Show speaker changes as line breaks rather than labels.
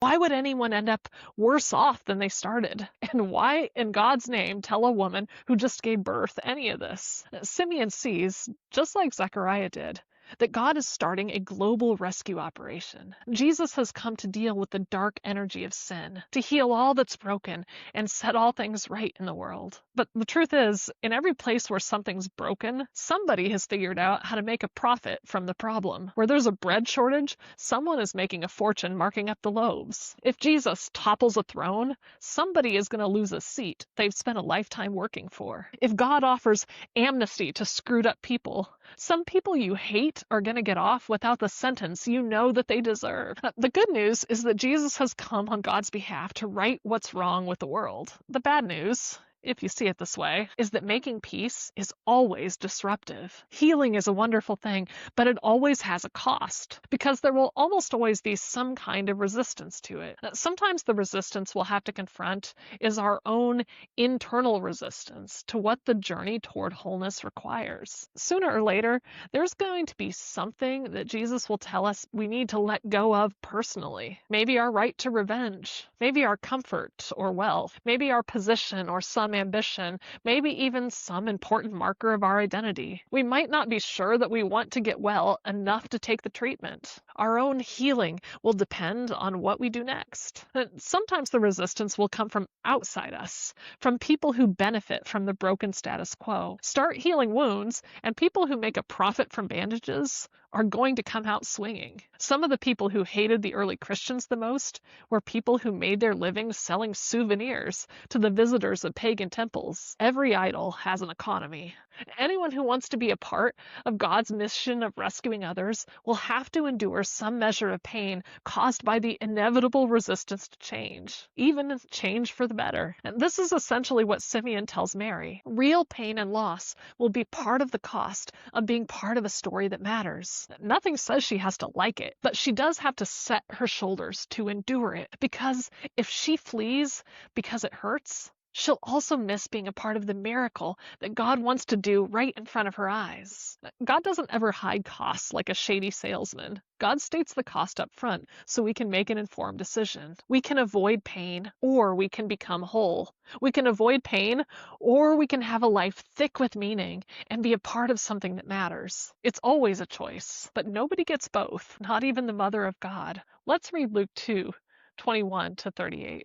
Why would anyone end up worse off than they started? And why, in God's name, tell a woman who just gave birth any of this? Simeon sees, just like Zechariah did, that God is starting a global rescue operation. Jesus has come to deal with the dark energy of sin, to heal all that's broken and set all things right in the world. But the truth is, in every place where something's broken, somebody has figured out how to make a profit from the problem. Where there's a bread shortage, someone is making a fortune marking up the loaves. If Jesus topples a throne, somebody is going to lose a seat they've spent a lifetime working for. If God offers amnesty to screwed up people, some people you hate are going to get off without the sentence you know that they deserve. The good news is that Jesus has come on God's behalf to right what's wrong with the world. The bad news, if you see it this way, is that making peace is always disruptive. Healing is a wonderful thing, but it always has a cost, because there will almost always be some kind of resistance to it. Sometimes the resistance we'll have to confront is our own internal resistance to what the journey toward wholeness requires. Sooner or later, there's going to be something that Jesus will tell us we need to let go of personally. Maybe our right to revenge, maybe our comfort or wealth, maybe our position or some ambition, maybe even some important marker of our identity. We might not be sure that we want to get well enough to take the treatment. Our own healing will depend on what we do next. Sometimes the resistance will come from outside us, from people who benefit from the broken status quo. Start healing wounds, and people who make a profit from bandages are going to come out swinging. Some of the people who hated the early Christians the most were people who made their living selling souvenirs to the visitors of pagan temples. Every idol has an economy. Anyone who wants to be a part of God's mission of rescuing others will have to endure some measure of pain caused by the inevitable resistance to change, even change for the better. And this is essentially what Simeon tells Mary. Real pain and loss will be part of the cost of being part of a story that matters. Nothing says she has to like it, but she does have to set her shoulders to endure it, because if she flees because it hurts, she'll also miss being a part of the miracle that God wants to do right in front of her eyes. God doesn't ever hide costs like a shady salesman. God states the cost up front so we can make an informed decision. We can avoid pain, or we can become whole. We can avoid pain, or we can have a life thick with meaning and be a part of something that matters. It's always a choice, but nobody gets both, not even the Mother of God. Let's read Luke 2:21-38.